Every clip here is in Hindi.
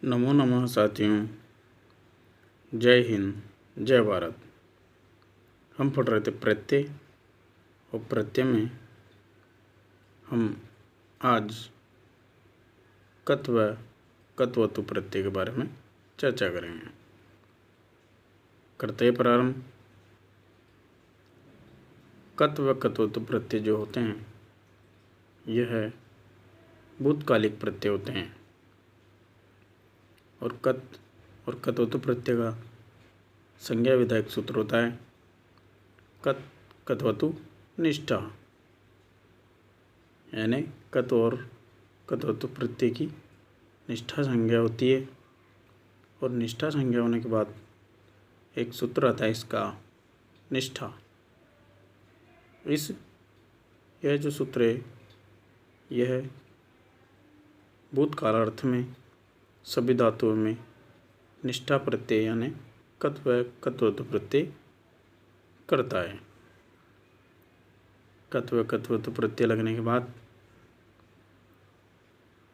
नमो नमः साथियों, जय हिंद, जय भारत। हम पढ़ रहे थे प्रत्यय और प्रत्यय में हम आज कत्व कत्वतु प्रत्यय के बारे में चर्चा करेंगे। करते हैं प्रारंभ। कत्व कत्वतु प्रत्यय जो होते हैं यह भूतकालिक प्रत्यय होते हैं और कत्वतु प्रत्यय का संज्ञा विधायक सूत्र होता है कत्वतु निष्ठा, यानी कत्व और कत्वतु प्रत्यय की निष्ठा संज्ञा होती है और निष्ठा संज्ञा होने के बाद एक सूत्र आता है इसका निष्ठा। यह जो सूत्र है यह भूतकाल अर्थ में सभी धातुओं में निष्ठा प्रत्यय यानी कत्वतु प्रत्यय करता है। कत्वतु प्रत्यय लगने के बाद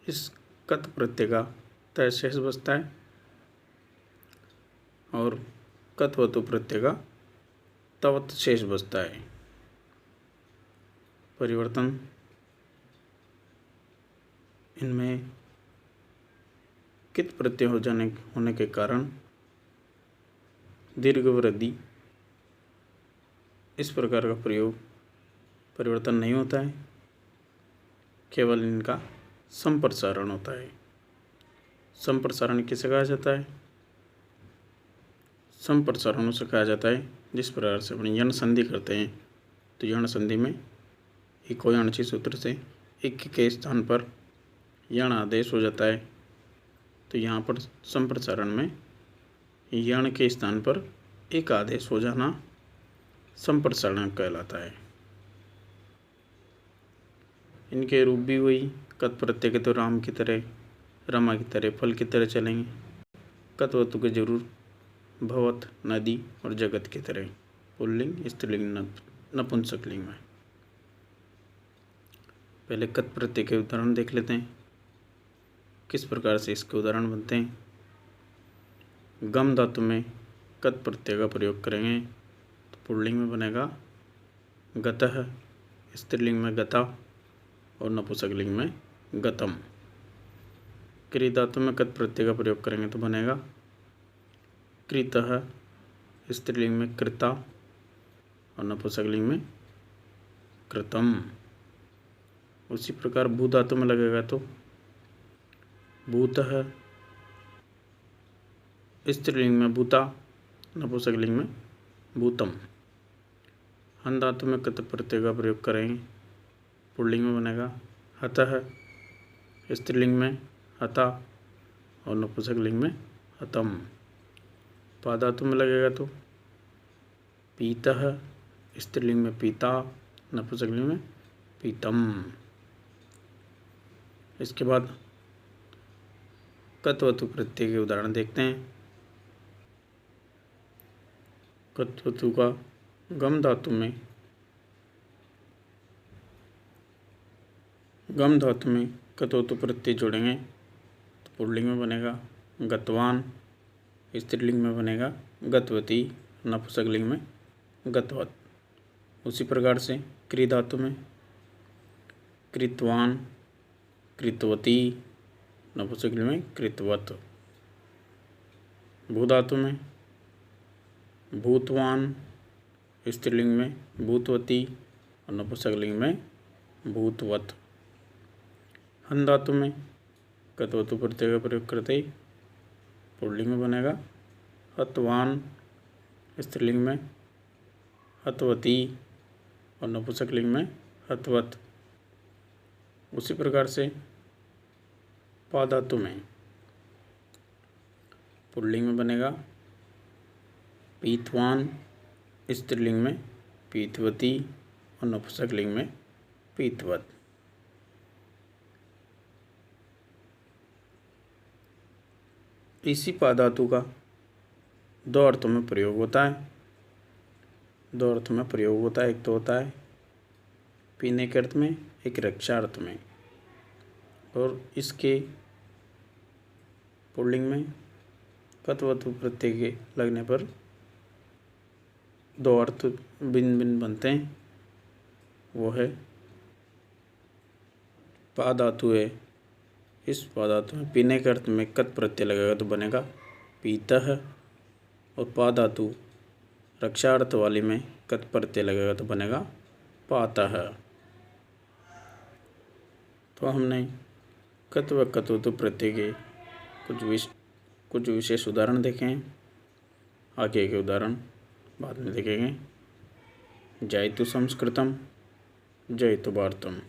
इस कत प्रत्यय का तय शेष बचता है और कत्वतु प्रत्यय का तवत शेष बचता है। परिवर्तन इनमें कित प्रत्यय होने के कारण दीर्घ वृद्धि इस प्रकार का परिवर्तन नहीं होता है, केवल इनका संप्रसारण होता है। संप्रसारण किसे कहा जाता है? संप्रसारण उसे कहा जाता है जिस प्रकार से अपनी यण संधि करते हैं तो यण संधि में इको यणची सूत्र से इक के स्थान पर यण आदेश हो जाता है। तो यहाँ पर संप्रसारण में यण के स्थान पर एक आदेश हो जाना संप्रसारण कहलाता है। इनके रूप भी वही कत प्रत्यय के तो राम की तरह, रमा की तरह, फल की तरह चलेंगे। कत्वतु के जरूर भवत, नदी और जगत की तरह पुल्लिंग, स्त्रीलिंग, नपुंसकलिंग में। पहले कत प्रत्यय के उदाहरण देख लेते हैं, किस प्रकार से इसके उदाहरण बनते हैं। गम धातु में कत प्रत्यय का प्रयोग करेंगे तो पुल्लिंग में बनेगा गतः, स्त्रीलिंग में गता और नपुंसकलिंग में गतम। क्री धातु में कत प्रत्यय का प्रयोग करेंगे तो बनेगा कृतः, स्त्रीलिंग में कृता और नपुंसकलिंग में कृतम। उसी प्रकार भू धातु में लगेगा तो भूतः, स्त्रीलिंग में भूता, नपुंसकलिंग में भूतम। हन धातु में कत प्रत्यय का प्रयोग करेंगे, पुल्लिंग में बनेगा हतः, स्त्रीलिंग में हता और नपुंसकलिंग में हतम। पा धातु में लगेगा तो पीतः, स्त्रीलिंग में पीता, नपुंसकलिंग में पीतम। इसके बाद कत्वतु प्रत्यय के उदाहरण देखते हैं। कत्वतु का गम धातु में कत्वतु प्रत्यय जोड़ेंगे तो पुल्लिंग में बनेगा गतवान, स्त्रीलिंग में बनेगा गतवती, नपुंसकलिंग में गतवत। उसी प्रकार से क्री धातु में कृतवान, कृतवती, नपुंसकलिंग में कृतवत। भू धातु में भूतवान, स्त्रीलिंग में भूतवती और नपुंसकलिंग में भूतवत। हन धातु में कत्वतु प्रत्यय का प्रयोग करते ही पुल्लिंग में बनेगा हतवान, स्त्रीलिंग में हतवती और नपुंसकलिंग में हतवत। उसी प्रकार से पा धातु में पुल्लिंग में बनेगा पीतवान, स्त्रीलिंग में पीतवती और नपुंसकलिंग में पीतवत। इसी पा धातु का दो अर्थों में प्रयोग होता है। एक तो होता है पीने के अर्थ में, एक रक्षा अर्थ में। और इसके पुल्लिंग में कत वतु प्रत्यय के लगने पर दो अर्थ भिन्न भिन्न बनते हैं। वो है पा धातु है, इस पा धातु में पीने के अर्थ में कत प्रत्यय लगेगा तो बनेगा पीतः, और पा धातु रक्षा अर्थ वाली में कत प्रत्यय लगेगा तो बनेगा पातः। तो हमने कत व कतवतु प्रत्यय के कुछ विशेष उदाहरण देखे हैं। आगे के उदाहरण बाद में देखेंगे। जयतु संस्कृतम, जयतु भारतम।